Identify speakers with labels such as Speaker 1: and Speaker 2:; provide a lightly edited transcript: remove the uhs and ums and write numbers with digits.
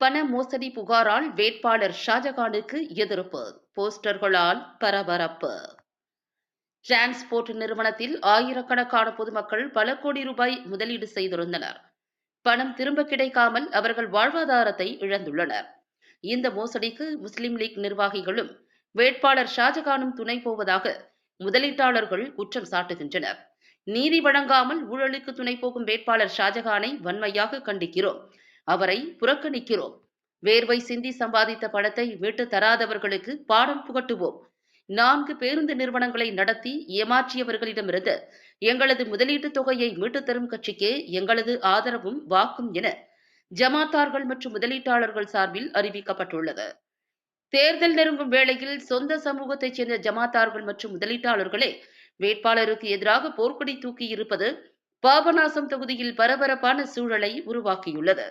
Speaker 1: பண மோசடி புகாரால் வேட்பாளர் ஷாஜகானுக்கு எதிர்ப்பு, போஸ்டர்களால் பரபரப்பு. டிரான்ஸ்போர்ட் நிறுவனத்தில் ஆயிரக்கணக்கான பொதுமக்கள் பல கோடி ரூபாய் முதலீடு செய்திருந்தனர். பணம் திரும்ப கிடைக்காமல் அவர்கள் வாழ்வாதாரத்தை இழந்துள்ளனர். இந்த மோசடிக்கு முஸ்லிம் லீக் நிர்வாகிகளும் வேட்பாளர் ஷாஜகானும் துணை போவதாக முதலீட்டாளர்கள் குற்றம் சாட்டுகின்றனர். நீதி வழங்காமல் ஊழலுக்கு துணை போகும் வேட்பாளர் ஷாஜகானை வன்மையாக கண்டிக்கிறோம். அவரை புறக்கணிக்கிறோம். வேர்வை சிந்தி சம்பாதித்த பணத்தை மீட்டு தராதவர்களுக்கு பாடம் புகட்டுவோம். 4 பேருந்து நிறுவனங்களை நடத்தி ஏமாற்றியவர்களிடமிருந்து எங்களது முதலீட்டுத் தொகையை மீட்டுத் தரும் கட்சிக்கே எங்களது ஆதரவும் வாக்கும் என ஜமாத்தார்கள் மற்றும் முதலீட்டாளர்கள் சார்பில் அறிவிக்கப்பட்டுள்ளது. தேர்தல் நெருங்கும் வேளையில் சொந்த சமூகத்தைச் சேர்ந்த ஜமாத்தார்கள் மற்றும் முதலீட்டாளர்களே வேட்பாளருக்கு எதிராக போர்க்கொடி தூக்கியிருப்பது பாபநாசம் தொகுதியில் பரபரப்பான சூழலை உருவாக்கியுள்ளது.